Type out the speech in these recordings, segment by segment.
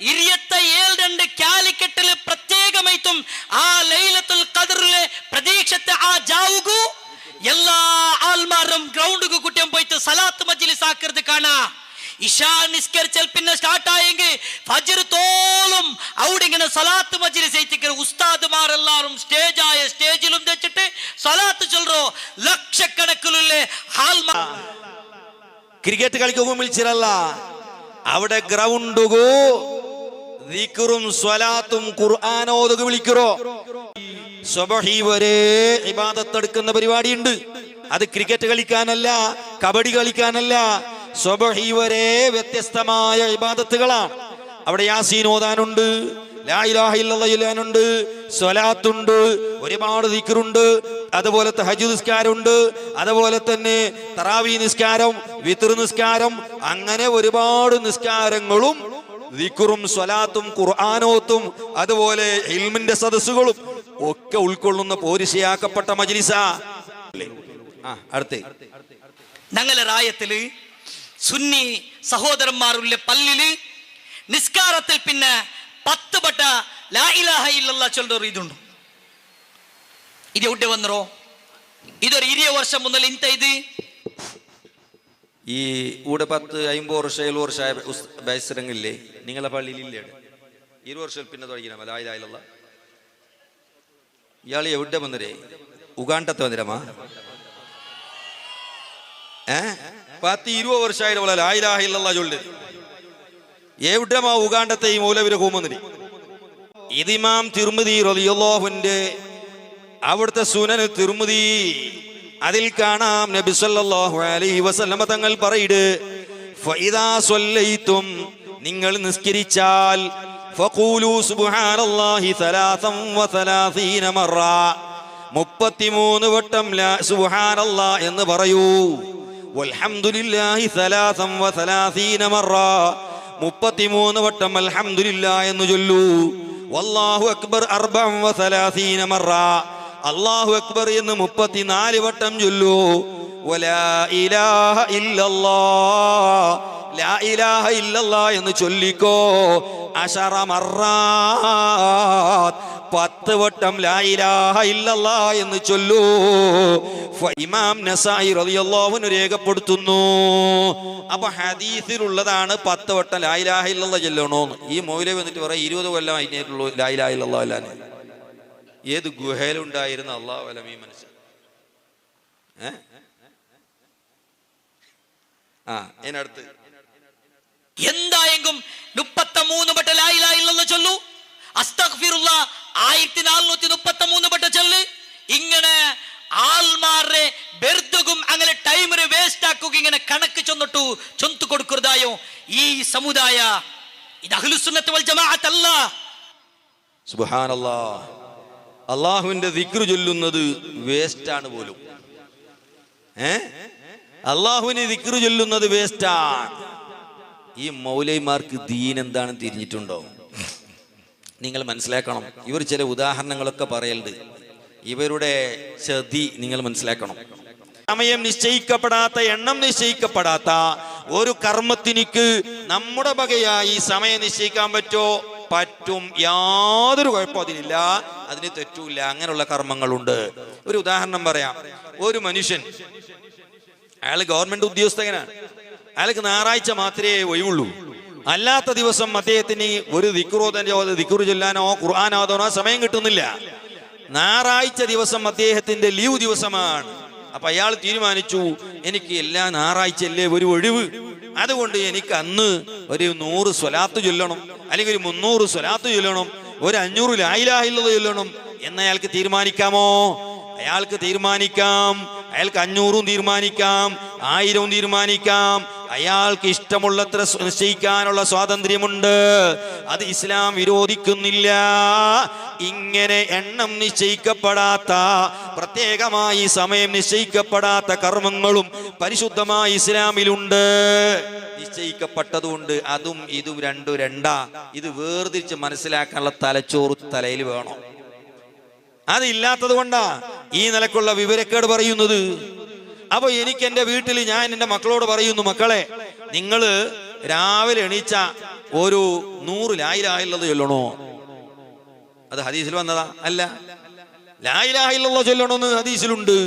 27 കാലിക്കറ്റില് പ്രത്യേകമായിട്ടും ആ ലൈലത്തുൽ ഖദറിലെ പ്രതീക്ഷത്തെ ആ ജാവുകു എല്ലാ ആൾമാരും ഗ്രൗണ്ടുക്ക് കുട്ടിയും പോയിട്ട് സലാത്ത് മജ്ലിസ് ആക്കരുത് കാണാ. ഇശാ നിസ്കരിച്ചാൽ പിന്നെ സ്റ്റാർട്ട് ആയെങ്കിൽ ഫജ്ർ തോളും അവിടെ ഇങ്ങനെ സലാത്ത് മജ്ലിസ് എത്തിക്കൽ ഉസ്താദുമാരെല്ലാരും സ്റ്റേജിലും വെച്ചിട്ട് സലാത്ത് ചൊല്ലോ. ലക്ഷക്കണക്കിലുള്ള ആൾമാർ ക്രിക്കറ്റ് കളിക്കും വിളിച്ചിരല്ല, അവിടെ ഗ്രൗണ്ടുകു ദിക്റും സ്വലാത്തും ഖുർആനോദുക വിളിക്കറോ. സുബ്ഹി വരെ ഇബാദത്ത് എടുക്കുന്ന പരിപാടിയുണ്ട്. അത് ക്രിക്കറ്റ് കളിക്കാനല്ല, കബഡി കളിക്കാനല്ല. സുബ്ഹി വരെ വ്യത്യസ്തമായ ഇബാദത്തുകളാണ്. അവിടെ യാസീൻ ഓതാനുണ്ട്, ലാ ഇലാഹ ഇല്ലല്ലാഹ് ചൊല്ലാനുണ്ട്, സ്വലാത്തുണ്ട്, ഒരുപാട് ദിക്റുണ്ട്, അതുപോലെ തഹജ്ജുദ് നിസ്കാരമുണ്ട്, അതുപോലെ തന്നെ തറാവീഹ് നിസ്കാരം, വിത്ർ നിസ്കാരം, അങ്ങനെ ഒരുപാട് നിസ്കാരങ്ങളും ദിക്റും സ്വലാത്തും ഖുർആനോത്തും അതുപോലെ ഇൽമിന്റെ സദസ്സുകളും ഒക്കെ ഉൾക്കൊള്ളുന്ന പോരിശയാക്കപ്പെട്ട മജ്ലിസാ. അടുത്ത് ഞങ്ങളെ റായത്തില് സുന്നി സഹോദരന്മാരുള്ള പള്ളിയില് നിസ്കാരത്തിൽ പിന്നെ 10 വട്ട ലാ ഇലാഹ ഇല്ലല്ലാഹ് ചൊല്ലൊരു ഇതുണ്ട്. ഇത് എവിടെ വന്നോ? ഇതൊരു 20 വർഷം മുതൽ ಇಂತ ഇത് ഈ ഇവിടെ 10-50 വർഷം 7 വർഷമായ ബൈസരങ്ങില്ലേ നിങ്ങളെ പള്ളിയിലില്ലേ? 20 വർഷം പിന്നെ തുടങ്ങിയ ലാ ഇലാഹ ഇല്ലല്ലാഹ്. ഇയാൾ എവിടെ വന്നരേ? ഉഗാണ്ടത്തെ വന്നിരമാ? 10-20 വർഷമായിട്ട് ലാ ഇലാഹ ഇല്ലല്ലാഹ് ചൊല്ലു. എവിടെമാ ഉഗാണ്ടത്തെ ഈ മൗലവിരെ കൂമന്നിരി? ഇത് ഇമാം തിർമിദി റളിയല്ലാഹുവിന്റെ അവിടുത്തെ സുനൻ തിർമിദി, അതിൽ കാണാം നബി സല്ലല്ലാഹു അലൈഹി വസല്ലമ തങ്ങൾ പറയിട്, ഫഇദാ സ്വല്ലൈതും, നിങ്ങൾ നിസ്കരിച്ചാൽ, ഫഖൂലു സുബ്ഹാനല്ലാഹി 33 മറ, 33 വട്ടം ലാ സുബ്ഹാനല്ലാഹ് എന്ന് പറയൂ. വൽഹംദുലില്ലാഹി 33 മറ, 33 വട്ടം അൽഹംദുലില്ലാഹ് എന്ന് ചൊല്ലൂ. വല്ലാഹു അക്ബർ 34 മറ, അല്ലാഹു അക്ബർ എന്ന് 34 വട്ടം ചൊല്ലൂ. വലാ ഇലാഹ ഇല്ലല്ലാഹ്, ലാ ഇലാഹ ഇല്ലല്ലാഹ് എന്ന് ചൊല്ലിക്കോ 10 മറ, 10 വട്ടം ലാ ഇലാഹ ഇല്ലല്ലാഹ് എന്ന് ചൊല്ലൂ. ഇമാം നസായി റളിയല്ലാഹു അൻഹു രേഖപ്പെടുത്തുന്നു. അപ്പൊ ഹദീസിലുള്ളതാണ് 10 വട്ടം ലാ ഇലാഹ ഇല്ലല്ലാഹ് ചൊല്ലണോന്ന്. ഈ മൗലവി വന്നിട്ട് പറയാം 20 കൊല്ലം അതിനേറ്റുള്ളൂ ലാ ഇലാഹ ഇല്ലല്ലാഹ് അല്ലാന്ന്. ഏത് ഗുഹയിലുണ്ടായിരുന്ന അല്ലാഹു അലം ഈ മനുഷ്യൻ. അതിനടുത്ത് എന്തായെങ്കിലും 33 വട്ട ലാ ഇലാഹ ഇല്ലല്ലാഹ് ചൊല്ലു. അസ്തഗ്ഫിറുല്ലാഹ് 1433 വട്ട ചൊല്ല്. ഇങ്ങനെ ആൾമാരെ ബെർദുകും അങ്ങനെ ടൈമിന് വേസ്റ്റ് ആക്കുക ഇങ്ങനെ കണക്ക് ചൊന്തു കൊടുക്കുന്നതായോ ഈ സമുദായ. ഇത് അഹ്ലുസുന്നത്ത് വൽ ജമാഅത്ത് അല്ല. സുബ്ഹാനല്ലാഹ്, അള്ളാഹുവിന്റെ ദിക്റ് ചൊല്ലുന്നത് വേസ്റ്റ് ആണ് പോലും. അള്ളാഹുവിന് ദിക്റ് ചൊല്ലുന്നത് വേസ്റ്റാണ്. ഈ മൗലൈമാർക്ക് ദീൻ എന്താണെന്ന് തിരിഞ്ഞിട്ടുണ്ടോ? നിങ്ങൾ മനസ്സിലാക്കണം. ഇവർ ചില ഉദാഹരണങ്ങളൊക്കെ പറയലുണ്ട്. ഇവരുടെ ചതി നിങ്ങൾ മനസ്സിലാക്കണം. സമയം നിശ്ചയിക്കപ്പെടാത്ത, എണ്ണം നിശ്ചയിക്കപ്പെടാത്ത ഒരു കർമ്മത്തിനിക്ക് നമ്മുടെ വകയായി സമയം നിശ്ചയിക്കാൻ പറ്റും. യാതൊരു കുഴപ്പം അതിനില്ല, അതിന് തെറ്റൂല. അങ്ങനെയുള്ള കർമ്മങ്ങളുണ്ട്. ഒരു ഉദാഹരണം പറയാം. ഒരു മനുഷ്യൻ, അയാൾ ഗവൺമെന്റ് ഉദ്യോഗസ്ഥനാണ്. അയാൾക്ക് ഞായറാഴ്ച മാത്രമേ ഒഴിവുള്ളൂ. അല്ലാത്ത ദിവസം അദ്ദേഹത്തിന് ഒരു ദിക്റ് ചൊല്ലാനോ ഖുർആൻ ഓതാനോ സമയം കിട്ടുന്നില്ല. ഞായറാഴ്ച ദിവസം അദ്ദേഹത്തിന്റെ ലീവ് ദിവസമാണ്. അപ്പൊ അയാൾ തീരുമാനിച്ചു, എനിക്ക് എല്ലാ ഞായറാഴ്ചയല്ലേ ഒരു ഒഴിവ്, അതുകൊണ്ട് എനിക്ക് അന്ന് ഒരു 100 സ്വലാത്ത് ചൊല്ലണം, അല്ലെങ്കിൽ ഒരു 300 സ്വലാത്ത് ചൊല്ലണം, ഒരു 500 ലാ ഇലാഹ ഇല്ലല്ലാഹ് ചൊല്ലണം എന്ന് അയാൾക്ക് തീരുമാനിക്കാമോ? അയാൾക്ക് തീരുമാനിക്കാം. അയാൾക്ക് 500 തീരുമാനിക്കാം, 1000 തീരുമാനിക്കാം. അയാൾക്ക് ഇഷ്ടമുള്ളത്ര നിശ്ചയിക്കാനുള്ള സ്വാതന്ത്ര്യമുണ്ട്. അത് ഇസ്ലാം വിരോധിക്കുന്നില്ല. ഇങ്ങനെ എണ്ണം നിശ്ചയിക്കപ്പെടാത്ത, പ്രത്യേകമായി സമയം നിശ്ചയിക്കപ്പെടാത്ത കർമ്മങ്ങളും പരിശുദ്ധമായ ഇസ്ലാമിലുണ്ട്. നിശ്ചയിക്കപ്പെട്ടതുകൊണ്ട് അതും ഇതും രണ്ടാ. ഇത് വേർതിരിച്ച് മനസ്സിലാക്കാനുള്ള തലച്ചോറ് തലയിൽ വേണം. അതില്ലാത്തത് കൊണ്ടാ ഈ നിലക്കുള്ള വിവരക്കേട് പറയുന്നത്. അപ്പൊ എനിക്ക് എൻ്റെ വീട്ടിൽ ഞാൻ എൻ്റെ മക്കളോട് പറയുന്നു, മക്കളെ, നിങ്ങൾ രാവിലെ എണീച്ച ഒരു 100 ലാ ഇലാഹ ഇല്ലല്ലാഹ് ചൊല്ലണോ? അത് ഹദീസിൽ വന്നതാ? അല്ല. ലാ ഇലാഹ ഇല്ലല്ലാഹ് ചൊല്ലണമെന്ന് ഹദീസിലുണ്ട്.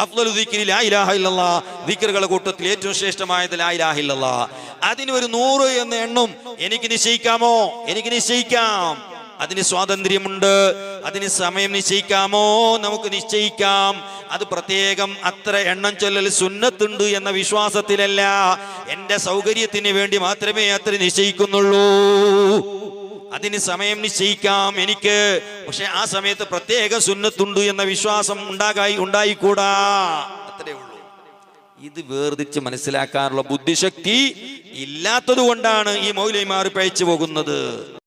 അഫ്ളലു ദിക്രി ലാ ഇലാഹ ഇല്ലല്ലാഹ്, ദിക്റുകളുടെ കൂട്ടത്തിൽ ഏറ്റവും ശ്രേഷ്ഠമായത് ലാ ഇലാഹ ഇല്ലല്ലാഹ്. അതിന് ഒരു 100 എന്ന എണ്ണം എനിക്ക് നിശ്ചയിക്കാമോ? എനിക്ക് നിശ്ചയിക്കാം. അതിന് സ്വാതന്ത്ര്യമുണ്ട്. അതിന് സമയം നിശ്ചയിക്കാമോ? നമുക്ക് നിശ്ചയിക്കാം. അത് പ്രത്യേകം അത്ര എണ്ണം ചൊല്ലൽ സുന്നത്തുണ്ട് എന്ന വിശ്വാസത്തിലല്ല, എന്റെ സൗകര്യത്തിന് വേണ്ടി മാത്രമേ അത്ര നിശ്ചയിക്കുന്നുള്ളൂ. അതിന് സമയം നിശ്ചയിക്കാം എനിക്ക്, പക്ഷെ ആ സമയത്ത് പ്രത്യേക സുന്നത്തുണ്ട് എന്ന വിശ്വാസം ഉണ്ടായിക്കൂടാ. അത്രേ ഉള്ളൂ. ഇത് വേർതിരിച്ച് മനസ്സിലാക്കാനുള്ള ബുദ്ധിശക്തി ഇല്ലാത്തത് കൊണ്ടാണ് ഈ മൗലവിമാർ പഴിച്ചു പോകുന്നത്.